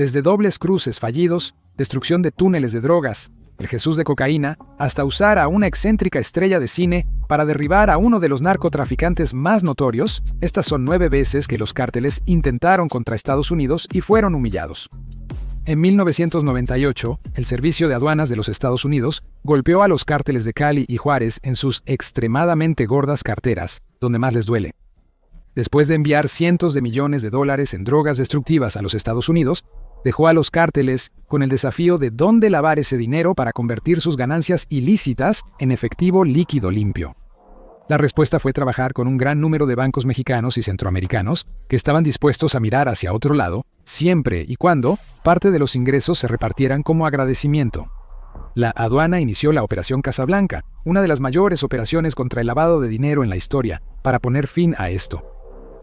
desde dobles cruces fallidos, destrucción de túneles de drogas, el Jesús de cocaína, hasta usar a una excéntrica estrella de cine para derribar a uno de los narcotraficantes más notorios. Estas son 9 veces que los cárteles intentaron contra Estados Unidos y fueron humillados. En 1998, el Servicio de Aduanas de los Estados Unidos golpeó a los cárteles de Cali y Juárez en sus extremadamente gordas carteras, donde más les duele. Después de enviar cientos de millones de dólares en drogas destructivas a los Estados Unidos, dejó a los cárteles con el desafío de dónde lavar ese dinero para convertir sus ganancias ilícitas en efectivo líquido limpio. La respuesta fue trabajar con un gran número de bancos mexicanos y centroamericanos que estaban dispuestos a mirar hacia otro lado, siempre y cuando parte de los ingresos se repartieran como agradecimiento. La aduana inició la Operación Casablanca, una de las mayores operaciones contra el lavado de dinero en la historia, para poner fin a esto.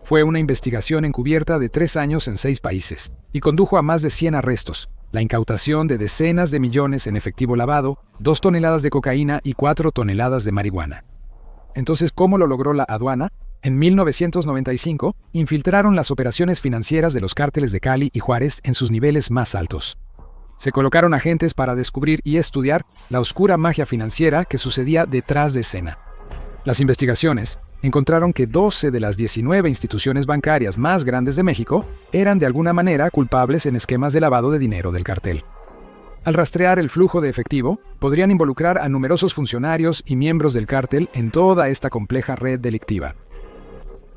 Fue una investigación encubierta de 3 años en 6 países, y condujo a más de 100 arrestos, la incautación de decenas de millones en efectivo lavado, 2 toneladas de cocaína y 4 toneladas de marihuana. Entonces, ¿cómo lo logró la aduana? En 1995, infiltraron las operaciones financieras de los cárteles de Cali y Juárez en sus niveles más altos. Se colocaron agentes para descubrir y estudiar la oscura magia financiera que sucedía detrás de escena. Las investigaciones encontraron que 12 de las 19 instituciones bancarias más grandes de México eran de alguna manera culpables en esquemas de lavado de dinero del cartel. Al rastrear el flujo de efectivo, podrían involucrar a numerosos funcionarios y miembros del cártel en toda esta compleja red delictiva.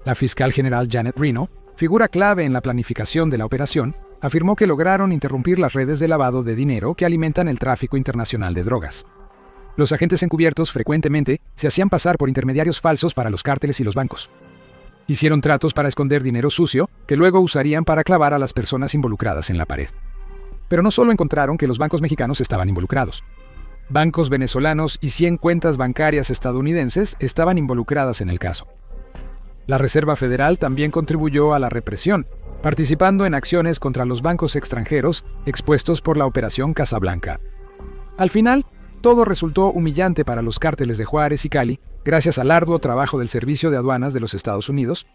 La fiscal general Janet Reno, figura clave en la planificación de la operación, afirmó que lograron interrumpir las redes de lavado de dinero que alimentan el tráfico internacional de drogas. Los agentes encubiertos frecuentemente se hacían pasar por intermediarios falsos para los cárteles y los bancos. Hicieron tratos para esconder dinero sucio que luego usarían para clavar a las personas involucradas en la pared. Pero no solo encontraron que los bancos mexicanos estaban involucrados. Bancos venezolanos y 100 cuentas bancarias estadounidenses estaban involucradas en el caso. La Reserva Federal también contribuyó a la represión, participando en acciones contra los bancos extranjeros expuestos por la Operación Casablanca. Al final, todo resultó humillante para los cárteles de Juárez y Cali, gracias al arduo trabajo del Servicio de Aduanas de los Estados Unidos,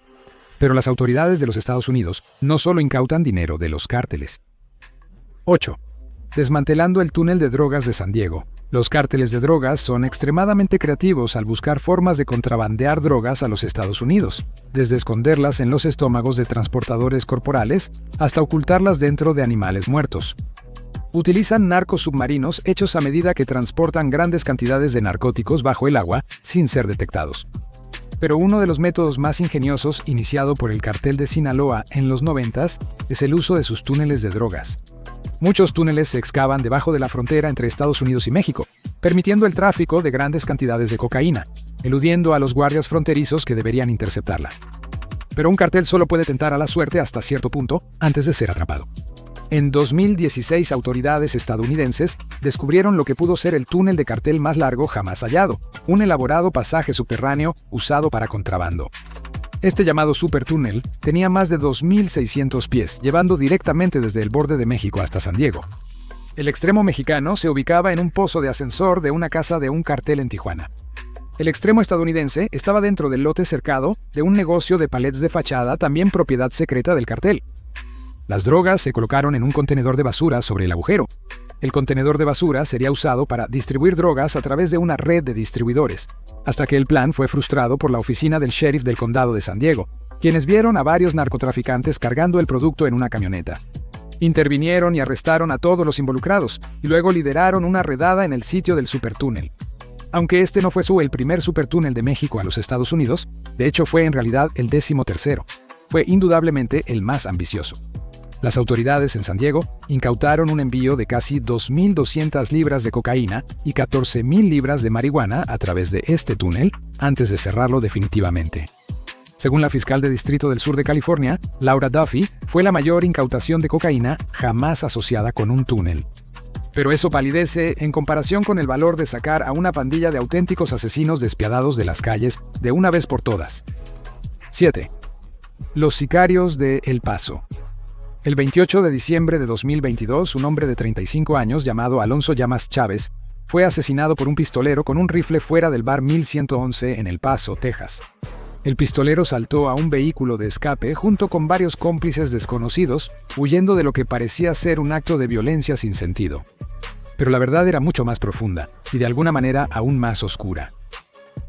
pero las autoridades de los Estados Unidos no solo incautan dinero de los cárteles. 8. Desmantelando el túnel de drogas de San Diego. Los cárteles de drogas son extremadamente creativos al buscar formas de contrabandear drogas a los Estados Unidos, desde esconderlas en los estómagos de transportadores corporales hasta ocultarlas dentro de animales muertos. Utilizan narcos submarinos hechos a medida que transportan grandes cantidades de narcóticos bajo el agua sin ser detectados. Pero uno de los métodos más ingeniosos iniciado por el cartel de Sinaloa en los 90s es el uso de sus túneles de drogas. Muchos túneles se excavan debajo de la frontera entre Estados Unidos y México, permitiendo el tráfico de grandes cantidades de cocaína, eludiendo a los guardias fronterizos que deberían interceptarla. Pero un cartel solo puede tentar a la suerte hasta cierto punto antes de ser atrapado. En 2016, autoridades estadounidenses descubrieron lo que pudo ser el túnel de cartel más largo jamás hallado, un elaborado pasaje subterráneo usado para contrabando. Este llamado supertúnel tenía más de 2.600 pies, llevando directamente desde el borde de México hasta San Diego. El extremo mexicano se ubicaba en un pozo de ascensor de una casa de un cartel en Tijuana. El extremo estadounidense estaba dentro del lote cercado de un negocio de palets de fachada, también propiedad secreta del cartel. Las drogas se colocaron en un contenedor de basura sobre el agujero. El contenedor de basura sería usado para distribuir drogas a través de una red de distribuidores, hasta que el plan fue frustrado por la oficina del sheriff del condado de San Diego, quienes vieron a varios narcotraficantes cargando el producto en una camioneta. Intervinieron y arrestaron a todos los involucrados, y luego lideraron una redada en el sitio del supertúnel. Aunque este no fue el primer supertúnel de México a los Estados Unidos, de hecho fue en realidad el 13º. Fue indudablemente el más ambicioso. Las autoridades en San Diego incautaron un envío de casi 2.200 libras de cocaína y 14.000 libras de marihuana a través de este túnel antes de cerrarlo definitivamente. Según la fiscal de Distrito del Sur de California, Laura Duffy, fue la mayor incautación de cocaína jamás asociada con un túnel. Pero eso palidece en comparación con el valor de sacar a una pandilla de auténticos asesinos despiadados de las calles de una vez por todas. 7. Los sicarios de El Paso. El 28 de diciembre de 2022, un hombre de 35 años llamado Alonso Llamas Chávez fue asesinado por un pistolero con un rifle fuera del bar 1111 en El Paso, Texas. El pistolero saltó a un vehículo de escape junto con varios cómplices desconocidos, huyendo de lo que parecía ser un acto de violencia sin sentido. Pero la verdad era mucho más profunda, y de alguna manera aún más oscura.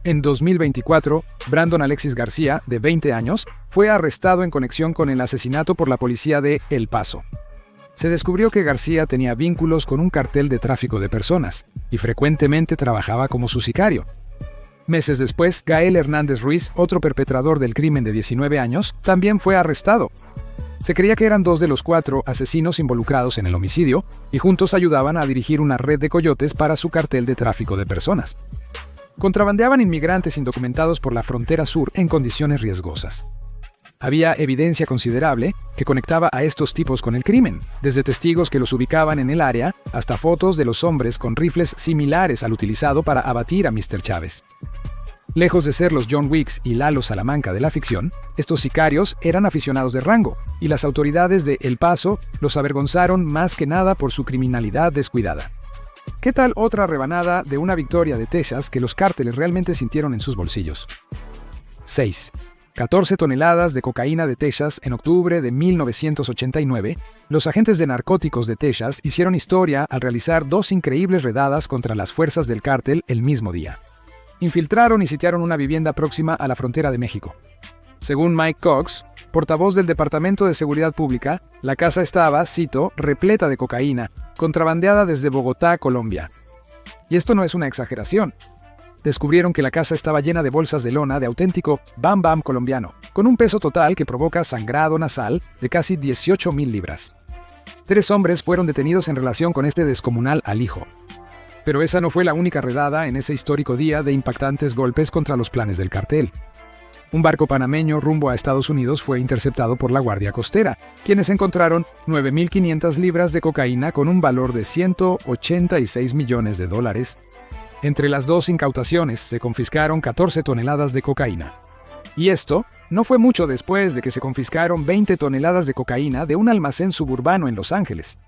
En 2024, Brandon Alexis García, de 20 años, fue arrestado en conexión con el asesinato por la policía de El Paso. Se descubrió que García tenía vínculos con un cartel de tráfico de personas, y frecuentemente trabajaba como su sicario. Meses después, Gael Hernández Ruiz, otro perpetrador del crimen de 19 años, también fue arrestado. Se creía que eran 2 de los 4 asesinos involucrados en el homicidio, y juntos ayudaban a dirigir una red de coyotes para su cartel de tráfico de personas. Contrabandeaban inmigrantes indocumentados por la frontera sur en condiciones riesgosas. Había evidencia considerable que conectaba a estos tipos con el crimen, desde testigos que los ubicaban en el área hasta fotos de los hombres con rifles similares al utilizado para abatir a Mr. Chávez. Lejos de ser los John Wicks y Lalo Salamanca de la ficción, estos sicarios eran aficionados de rango, y las autoridades de El Paso los avergonzaron más que nada por su criminalidad descuidada. ¿Qué tal otra rebanada de una victoria de Texas que los cárteles realmente sintieron en sus bolsillos? 6. 14 toneladas de cocaína de Texas en octubre de 1989, los agentes de narcóticos de Texas hicieron historia al realizar 2 increíbles redadas contra las fuerzas del cártel el mismo día. Infiltraron y sitiaron una vivienda próxima a la frontera de México. Según Mike Cox, portavoz del Departamento de Seguridad Pública, la casa estaba, cito, repleta de cocaína, contrabandeada desde Bogotá, Colombia. Y esto no es una exageración. Descubrieron que la casa estaba llena de bolsas de lona de auténtico Bam Bam colombiano, con un peso total que provoca sangrado nasal de casi 18,000 libras. 3 hombres fueron detenidos en relación con este descomunal alijo. Pero esa no fue la única redada en ese histórico día de impactantes golpes contra los planes del cartel. Un barco panameño rumbo a Estados Unidos fue interceptado por la Guardia Costera, quienes encontraron 9,500 libras de cocaína con un valor de $186 millones. Entre las 2 incautaciones se confiscaron 14 toneladas de cocaína. Y esto no fue mucho después de que se confiscaron 20 toneladas de cocaína de un almacén suburbano en Los Ángeles.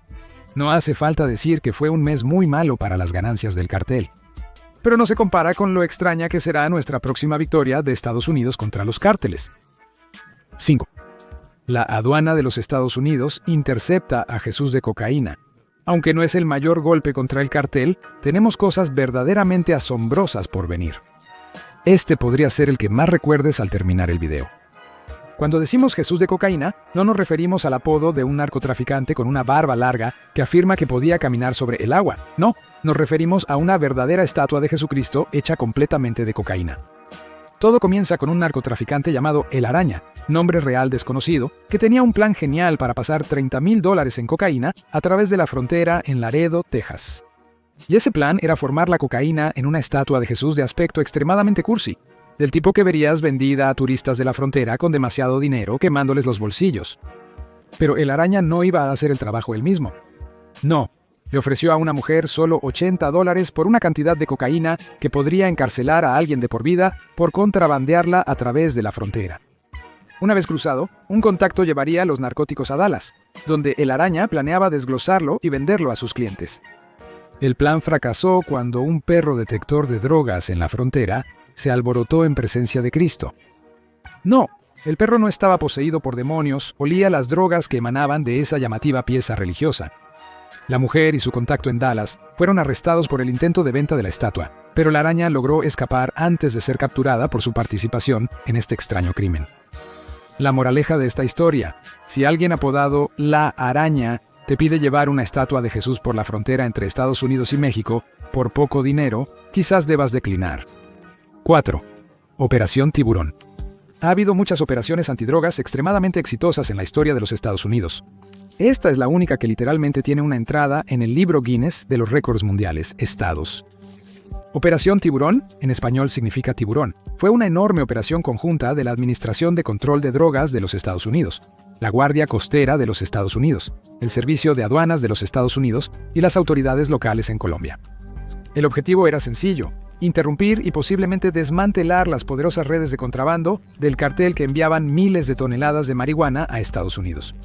No hace falta decir que fue un mes muy malo para las ganancias del cartel. Pero no se compara con lo extraña que será nuestra próxima victoria de Estados Unidos contra los cárteles. 5. La aduana de los Estados Unidos intercepta a Jesús de Cocaína. Aunque no es el mayor golpe contra el cartel, tenemos cosas verdaderamente asombrosas por venir. Este podría ser el que más recuerdes al terminar el video. Cuando decimos Jesús de Cocaína, no nos referimos al apodo de un narcotraficante con una barba larga que afirma que podía caminar sobre el agua. No, nos referimos a una verdadera estatua de Jesucristo hecha completamente de cocaína. Todo comienza con un narcotraficante llamado El Araña, nombre real desconocido, que tenía un plan genial para pasar $30,000 en cocaína a través de la frontera en Laredo, Texas. Y ese plan era formar la cocaína en una estatua de Jesús de aspecto extremadamente cursi, del tipo que verías vendida a turistas de la frontera con demasiado dinero quemándoles los bolsillos. Pero El Araña no iba a hacer el trabajo él mismo. No, le ofreció a una mujer solo $80 por una cantidad de cocaína que podría encarcelar a alguien de por vida por contrabandearla a través de la frontera. Una vez cruzado, un contacto llevaría los narcóticos a Dallas, donde El Araña planeaba desglosarlo y venderlo a sus clientes. El plan fracasó cuando un perro detector de drogas en la frontera se alborotó en presencia de Cristo. No, el perro no estaba poseído por demonios, olía las drogas que emanaban de esa llamativa pieza religiosa. La mujer y su contacto en Dallas fueron arrestados por el intento de venta de la estatua, pero la araña logró escapar antes de ser capturada por su participación en este extraño crimen. La moraleja de esta historia: si alguien apodado La Araña te pide llevar una estatua de Jesús por la frontera entre Estados Unidos y México por poco dinero, quizás debas declinar. 4. Operación Tiburón. Ha habido muchas operaciones antidrogas extremadamente exitosas en la historia de los Estados Unidos. Esta es la única que literalmente tiene una entrada en el libro Guinness de los récords mundiales, estados. Operación Tiburón, en español significa tiburón, fue una enorme operación conjunta de la Administración de Control de Drogas de los Estados Unidos, la Guardia Costera de los Estados Unidos, el Servicio de Aduanas de los Estados Unidos y las autoridades locales en Colombia. El objetivo era sencillo: interrumpir y posiblemente desmantelar las poderosas redes de contrabando del cartel que enviaban miles de toneladas de marihuana a Estados Unidos.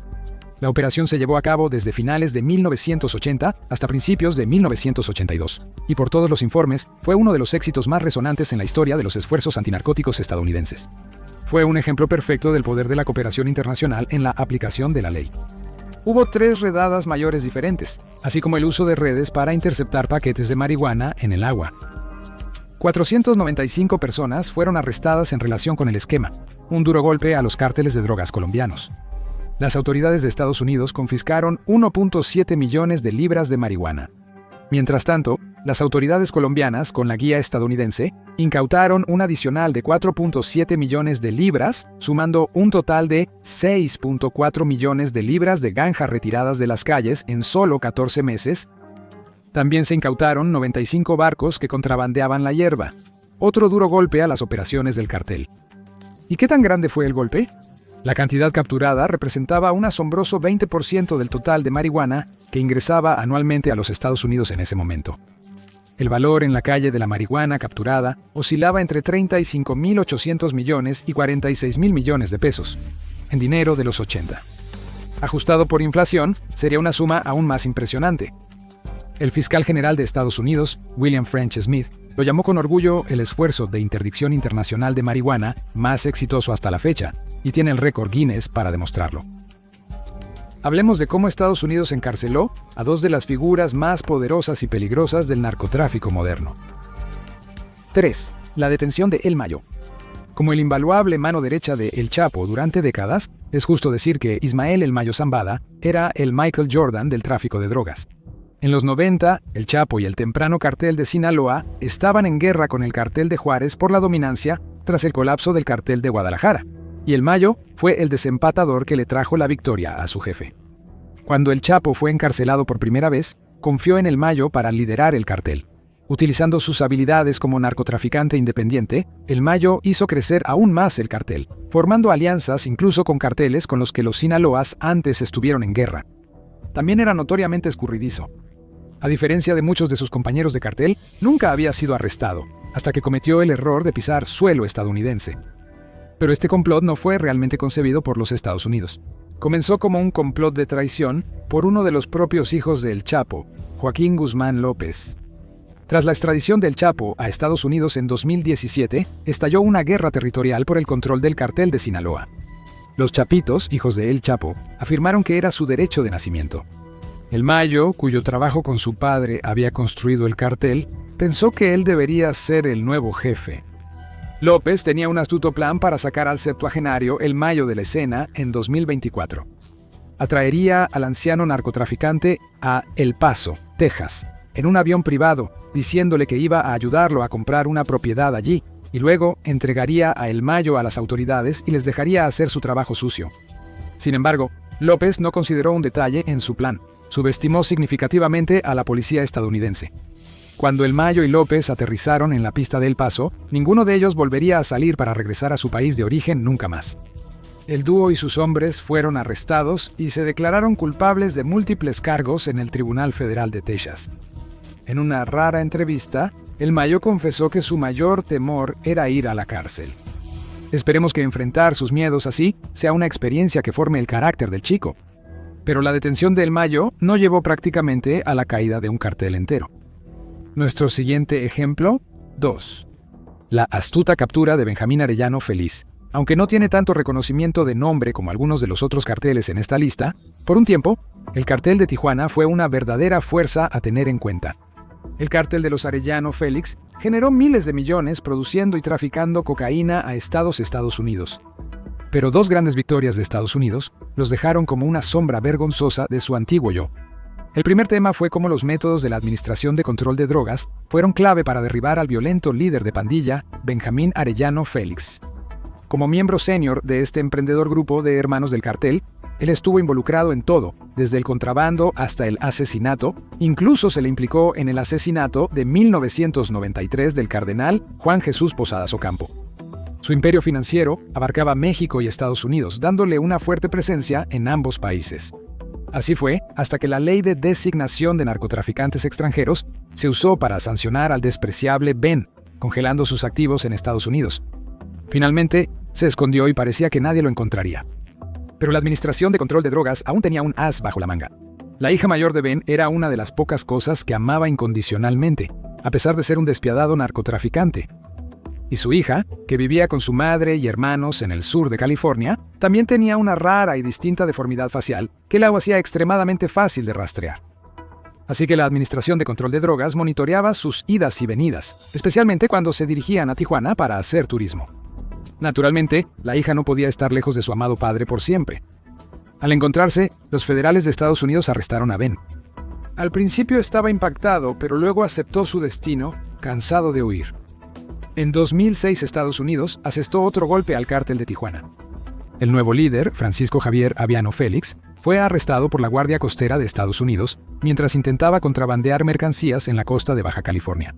La operación se llevó a cabo desde finales de 1980 hasta principios de 1982, y por todos los informes, fue uno de los éxitos más resonantes en la historia de los esfuerzos antinarcóticos estadounidenses. Fue un ejemplo perfecto del poder de la cooperación internacional en la aplicación de la ley. Hubo 3 redadas mayores diferentes, así como el uso de redes para interceptar paquetes de marihuana en el agua. 495 personas fueron arrestadas en relación con el esquema, un duro golpe a los cárteles de drogas colombianos. Las autoridades de Estados Unidos confiscaron 1.7 millones de libras de marihuana. Mientras tanto, las autoridades colombianas, con la guía estadounidense, incautaron un adicional de 4.7 millones de libras, sumando un total de 6.4 millones de libras de ganja retiradas de las calles en solo 14 meses. También se incautaron 95 barcos que contrabandeaban la hierba, otro duro golpe a las operaciones del cartel. ¿Y qué tan grande fue el golpe? La cantidad capturada representaba un asombroso 20% del total de marihuana que ingresaba anualmente a los Estados Unidos en ese momento. El valor en la calle de la marihuana capturada oscilaba entre 35.800 millones y 46.000 millones de pesos, en dinero de los 80. Ajustado por inflación, sería una suma aún más impresionante. El fiscal general de Estados Unidos, William French Smith, lo llamó con orgullo el esfuerzo de interdicción internacional de marihuana más exitoso hasta la fecha, y tiene el récord Guinness para demostrarlo. Hablemos de cómo Estados Unidos encarceló a 2 de las figuras más poderosas y peligrosas del narcotráfico moderno. 3. La detención de El Mayo. Como el invaluable mano derecha de El Chapo durante décadas, es justo decir que Ismael El Mayo Zambada era el Michael Jordan del tráfico de drogas. En los 90, El Chapo y el temprano cartel de Sinaloa estaban en guerra con el cartel de Juárez por la dominancia tras el colapso del cartel de Guadalajara, y El Mayo fue el desempatador que le trajo la victoria a su jefe. Cuando El Chapo fue encarcelado por primera vez, confió en El Mayo para liderar el cartel. Utilizando sus habilidades como narcotraficante independiente, El Mayo hizo crecer aún más el cartel, formando alianzas incluso con carteles con los que los Sinaloas antes estuvieron en guerra. También era notoriamente escurridizo. A diferencia de muchos de sus compañeros de cartel, nunca había sido arrestado, hasta que cometió el error de pisar suelo estadounidense. Pero este complot no fue realmente concebido por los Estados Unidos. Comenzó como un complot de traición por uno de los propios hijos de El Chapo, Joaquín Guzmán López. Tras la extradición del Chapo a Estados Unidos en 2017, estalló una guerra territorial por el control del cartel de Sinaloa. Los chapitos, hijos de El Chapo, afirmaron que era su derecho de nacimiento. El Mayo, cuyo trabajo con su padre había construido el cartel, pensó que él debería ser el nuevo jefe. López tenía un astuto plan para sacar al septuagenario El Mayo de la escena en 2024. Atraería al anciano narcotraficante a El Paso, Texas, en un avión privado, diciéndole que iba a ayudarlo a comprar una propiedad allí, y luego entregaría a El Mayo a las autoridades y les dejaría hacer su trabajo sucio. Sin embargo, López no consideró un detalle en su plan. Subestimó significativamente a la policía estadounidense. Cuando El Mayo y López aterrizaron en la pista de El Paso, ninguno de ellos volvería a salir para regresar a su país de origen nunca más. El dúo y sus hombres fueron arrestados y se declararon culpables de múltiples cargos en el Tribunal Federal de Texas. En una rara entrevista, El Mayo confesó que su mayor temor era ir a la cárcel. Esperemos que enfrentar sus miedos así sea una experiencia que forme el carácter del chico. Pero la detención de El Mayo no llevó prácticamente a la caída de un cartel entero. Nuestro siguiente ejemplo, 2. La astuta captura de Benjamín Arellano Feliz. Aunque no tiene tanto reconocimiento de nombre como algunos de los otros carteles en esta lista, por un tiempo, el cartel de Tijuana fue una verdadera fuerza a tener en cuenta. El cártel de los Arellano Félix generó miles de millones produciendo y traficando cocaína a Estados Unidos. Pero 2 grandes victorias de Estados Unidos los dejaron como una sombra vergonzosa de su antiguo yo. El primer tema fue cómo los métodos de la Administración de Control de Drogas fueron clave para derribar al violento líder de pandilla, Benjamín Arellano Félix. Como miembro senior de este emprendedor grupo de hermanos del cartel, él estuvo involucrado en todo, desde el contrabando hasta el asesinato. Incluso se le implicó en el asesinato de 1993 del cardenal Juan Jesús Posadas Ocampo. Su imperio financiero abarcaba México y Estados Unidos, dándole una fuerte presencia en ambos países. Así fue hasta que la ley de designación de narcotraficantes extranjeros se usó para sancionar al despreciable Ben, congelando sus activos en Estados Unidos. Finalmente, se escondió y parecía que nadie lo encontraría. Pero la Administración de Control de Drogas aún tenía un as bajo la manga. La hija mayor de Ben era una de las pocas cosas que amaba incondicionalmente, a pesar de ser un despiadado narcotraficante. Y su hija, que vivía con su madre y hermanos en el sur de California, también tenía una rara y distinta deformidad facial que la hacía extremadamente fácil de rastrear. Así que la Administración de Control de Drogas monitoreaba sus idas y venidas, especialmente cuando se dirigían a Tijuana para hacer turismo. Naturalmente, la hija no podía estar lejos de su amado padre por siempre. Al encontrarse, los federales de Estados Unidos arrestaron a Ben. Al principio estaba impactado, pero luego aceptó su destino, cansado de huir. En 2006, Estados Unidos asestó otro golpe al cártel de Tijuana. El nuevo líder, Francisco Javier Aviano Félix, fue arrestado por la Guardia Costera de Estados Unidos mientras intentaba contrabandear mercancías en la costa de Baja California.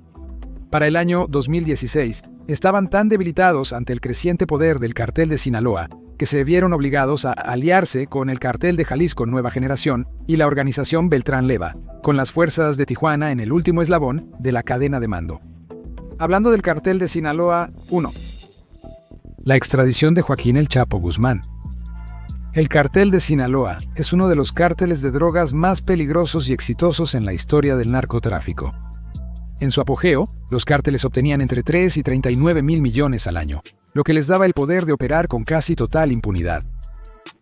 Para el año 2016, estaban tan debilitados ante el creciente poder del cartel de Sinaloa que se vieron obligados a aliarse con el cartel de Jalisco Nueva Generación y la organización Beltrán Leyva, con las fuerzas de Tijuana en el último eslabón de la cadena de mando. Hablando del cartel de Sinaloa, 1. La extradición de Joaquín El Chapo Guzmán. El cartel de Sinaloa es uno de los cárteles de drogas más peligrosos y exitosos en la historia del narcotráfico. En su apogeo, los cárteles obtenían entre 3 y 39 mil millones al año, lo que les daba el poder de operar con casi total impunidad.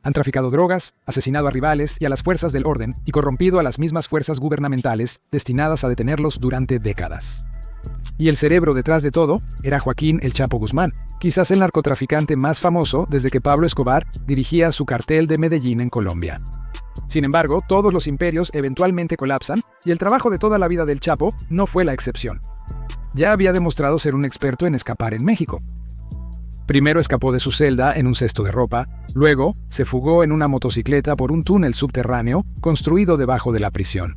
Han traficado drogas, asesinado a rivales y a las fuerzas del orden y corrompido a las mismas fuerzas gubernamentales destinadas a detenerlos durante décadas. Y el cerebro detrás de todo era Joaquín El Chapo Guzmán, quizás el narcotraficante más famoso desde que Pablo Escobar dirigía su cartel de Medellín en Colombia. Sin embargo, todos los imperios eventualmente colapsan y el trabajo de toda la vida del Chapo no fue la excepción. Ya había demostrado ser un experto en escapar en México. Primero escapó de su celda en un cesto de ropa, luego se fugó en una motocicleta por un túnel subterráneo construido debajo de la prisión.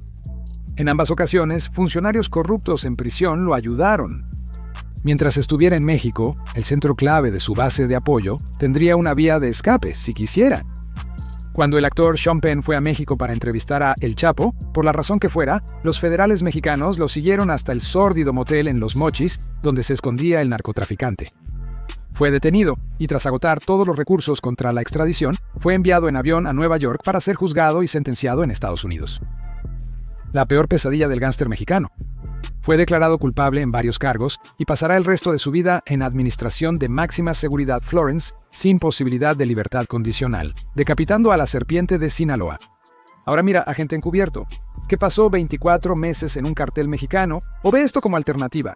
En ambas ocasiones, funcionarios corruptos en prisión lo ayudaron. Mientras estuviera en México, el centro clave de su base de apoyo tendría una vía de escape, si quisiera. Cuando el actor Sean Penn fue a México para entrevistar a El Chapo, por la razón que fuera, los federales mexicanos lo siguieron hasta el sórdido motel en Los Mochis, donde se escondía el narcotraficante. Fue detenido y tras agotar todos los recursos contra la extradición, fue enviado en avión a Nueva York para ser juzgado y sentenciado en Estados Unidos. La peor pesadilla del gángster mexicano. Fue declarado culpable en varios cargos y pasará el resto de su vida en administración de máxima seguridad Florence, sin posibilidad de libertad condicional, decapitando a la serpiente de Sinaloa. Ahora mira, agente encubierto, que pasó 24 meses en un cartel mexicano, o ve esto como alternativa.